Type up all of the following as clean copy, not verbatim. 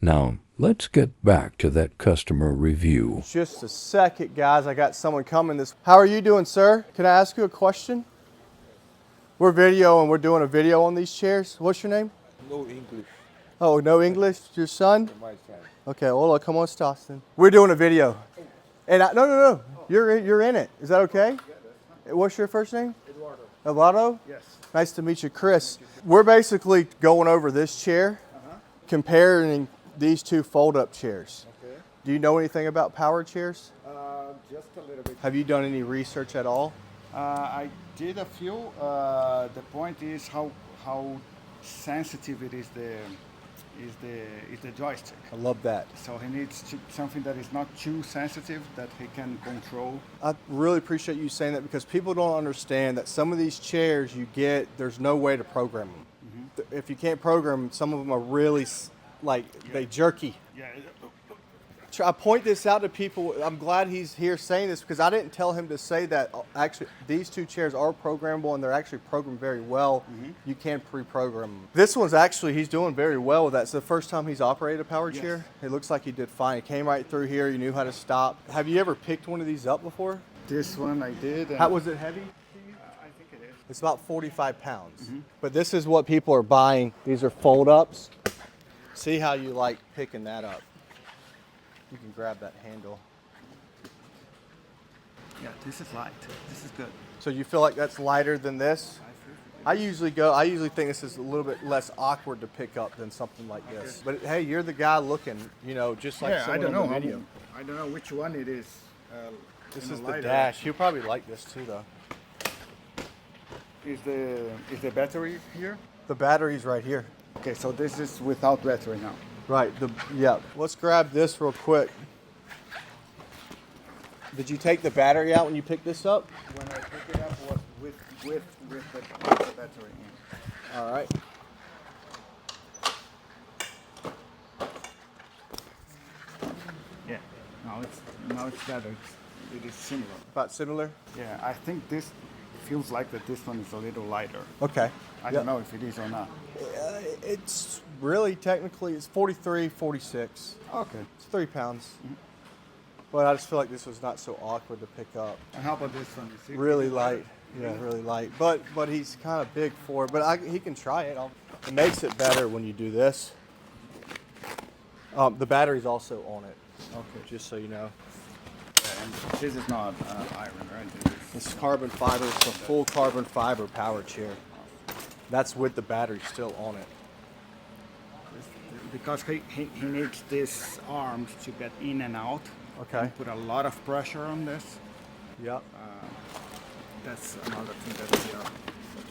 Now, let's get back to that customer review. Just a second, guys. I got someone coming. How are you doing, sir? Can I ask you a question? We're we're doing a video on these chairs. What's your name? No English. Oh, no English? Your son? My son. Okay, well, come on, Stoston. We're doing a video. And no. You're in it. Is that okay? What's your first name? Eduardo. Eduardo? Yes. Nice to meet you, Chris. We're basically going over this chair, comparing these two fold-up chairs. Okay. Do you know anything about power chairs? Just a little bit. Have you done any research at all? I did a few. The point is how sensitive it is the joystick. I love that. So he needs something that is not too sensitive that he can control. I really appreciate you saying that because people don't understand that some of these chairs you get, there's no way to program them. Mm-hmm. If you can't program them, some of them are really they jerky. Yeah. I point this out to people. I'm glad he's here saying this because I didn't tell him to say that. Actually, these two chairs are programmable and they're actually programmed very well. Mm-hmm. You can pre-program them. This one's actually, he's doing very well with that. It's the first time he's operated a power chair. It looks like he did fine. He came right through here. You knew how to stop. Have you ever picked one of these up before? This one I did. How was it heavy? I think it is. It's about 45 pounds. Mm-hmm. But this is what people are buying. These are fold-ups. See how you like picking that up. You can grab that handle. Yeah, this is light. This is good. So you feel like that's lighter than this? I usually think this is a little bit less awkward to pick up than something like this. But hey, you're the guy looking, just like someone on the video. I don't know which one it is. This is the Dash. You'll probably like this too, though. Is the battery here? The battery's right here. Okay, so this is without battery now. Right. Yeah. Let's grab this real quick. Did you take the battery out when you picked this up? When I picked it up, was with the battery in. All right. Yeah. Now it's better. It is similar. About similar? Yeah. I think this feels like that this one is a little lighter. Okay. I don't know if it is or not. It's really technically it's 43, 46. Okay. It's 3 pounds. Mm-hmm. But I just feel like this was not so awkward to pick up. And how about this one? Really light. Yeah, really light. But he's kind of big for it. But he can try it. It makes it better when you do this. The battery's also on it. Okay. Just so you know. Yeah, and this is not iron, right? This is carbon fiber. It's a full carbon fiber power chair. That's with the battery still on it. Because he needs these arms to get in and out. Okay. Put a lot of pressure on this. Yep. That's another thing that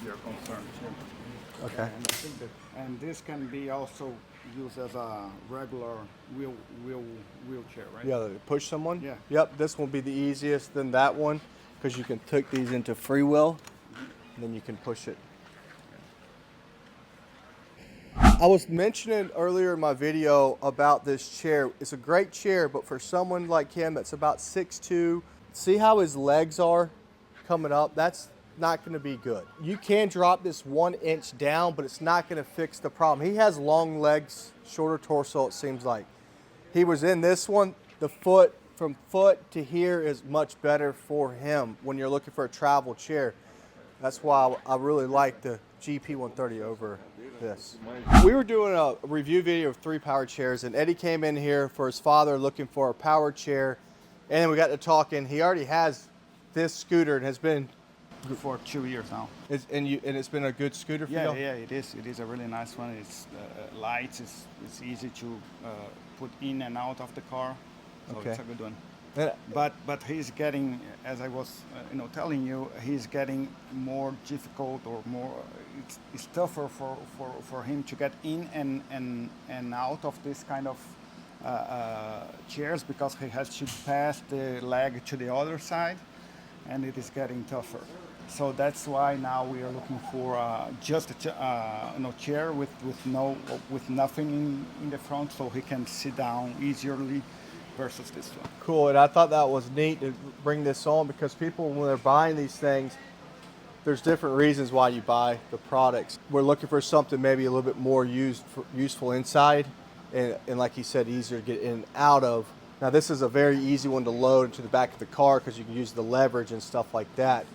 we are concerned with. Okay. And I think and this can be also used as a regular wheelchair, right? Yeah, push someone? Yeah. Yep, this will be the easiest than that one because you can take these into free wheel and then you can push it. I was mentioning earlier in my video about this chair. It's a great chair, but for someone like him that's about 6'2", see how his legs are coming up? That's not going to be good. You can drop this 1 inch down, but it's not going to fix the problem. He has long legs, shorter torso, it seems like. He was in this one. The foot, from foot to here is much better for him when you're looking for a travel chair. That's why I really like the GP-130 over this. We were doing a review video of 3 power chairs, and Eddie came in here for his father looking for a power chair, and then we got to talking. He already has this scooter and has been for 2 years now. And it's been a good scooter for you? Yeah, it is. It is a really nice one. It's light. It's easy to put in and out of the car. So okay. It's a good one. But he's getting, as I was telling you, he's getting more difficult or more. It's tougher for him to get in and out of this kind of chairs because he has to pass the leg to the other side, and it is getting tougher. So that's why now we are looking for just a chair with nothing in the front, so he can sit down easily. Versus this one. Cool, and I thought that was neat to bring this on because people, when they're buying these things, there's different reasons why you buy the products. We're looking for something maybe a little bit more useful inside, and like he said, easier to get in and out of. Now this is a very easy one to load into the back of the car because you can use the leverage and stuff like that.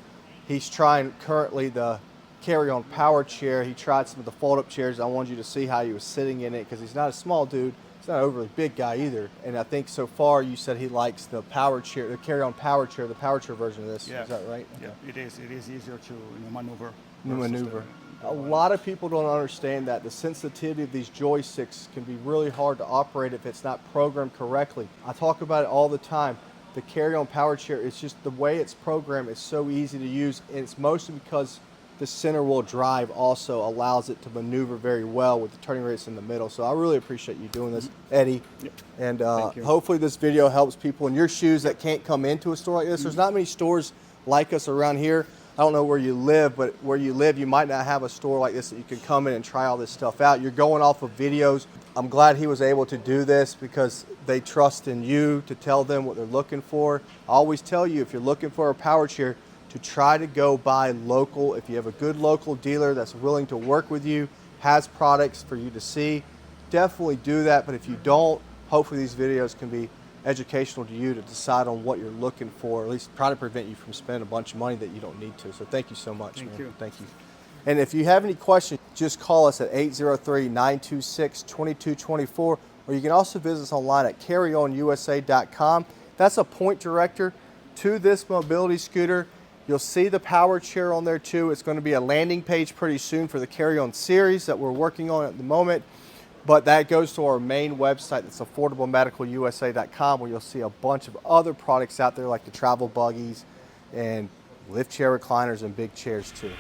He's trying currently the Carryon Power chair. He tried some of the fold-up chairs. I wanted you to see how he was sitting in it because he's not a small dude. He's not an overly big guy either. And I think so far you said he likes the power chair, the Carryon Power chair, the power chair version of this. Yeah. Is that right? Yeah, it is. It is easier to maneuver. Maneuver. A lot of people don't understand that the sensitivity of these joysticks can be really hard to operate if it's not programmed correctly. I talk about it all the time. The Carryon Power chair, it's just the way it's programmed is so easy to use, and it's mostly because the center wheel drive also allows it to maneuver very well with the turning radius in the middle. So I really appreciate you doing this, Eddie. Yep. And hopefully this video helps people in your shoes that can't come into a store like this. There's not many stores like us around here. I don't know where you live, but where you live, you might not have a store like this that you can come in and try all this stuff out. You're going off of videos. I'm glad he was able to do this because they trust in you to tell them what they're looking for. I always tell you, if you're looking for a power chair, to try to go buy local. If you have a good local dealer that's willing to work with you, has products for you to see, definitely do that. But if you don't, hopefully these videos can be educational to you to decide on what you're looking for, or at least try to prevent you from spending a bunch of money that you don't need to. So thank you so much, man. Thank you. Thank you. And if you have any questions, just call us at 803-926-2224, or you can also visit us online at carryonyusa.com. That's a point director to this mobility scooter. You'll see the power chair on there too. It's going to be a landing page pretty soon for the Carryon series that we're working on at the moment. But that goes to our main website, that's affordablemedicalusa.com, where you'll see a bunch of other products out there like the travel buggies and lift chair recliners and big chairs too.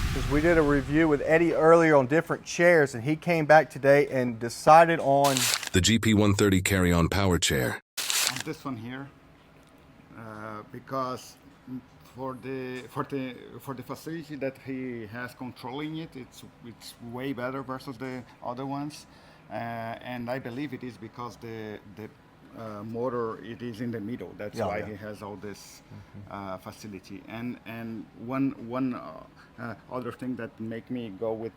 Because we did a review with Eddie earlier on different chairs, and he came back today and decided on the GP-130 Carryon Power Chair. On this one here, because for the facility that he has controlling it, it's way better versus the other ones, and I believe it is because the motor, it is in the middle. That's why he has all this facility. And one other thing that make me go with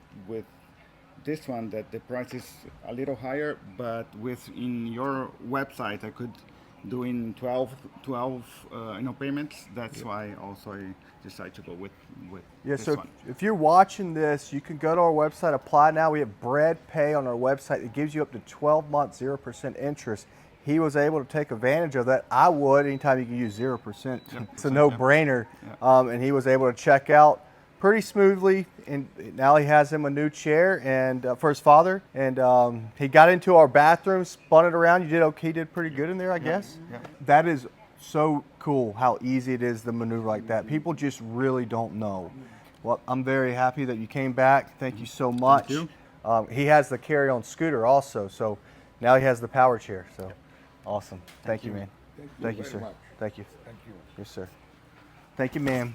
this one, that the price is a little higher, but in your website I could do in 12 payments. That's why also I decided to go with this so one. If you're watching this, you can go to our website, apply now. We have Bread Pay on our website. It gives you up to 12 months, 0% interest. He was able to take advantage of that. I would, anytime you can use 0%. It's a no-brainer. And he was able to check out pretty smoothly, and now he has him a new chair and for his father, and he got into our bathroom, spun it around. You did okay. He did pretty good in there, I guess. That is so cool how easy it is to maneuver like that. People just really don't know. Well, I'm very happy that you came back. Thank you so much. Thank you. He has the Carryon Scooter also, so now he has the power chair. So awesome. Thank you, man. Thank you, sir. Thank you. Thank you. Yes, sir. Thank you, ma'am.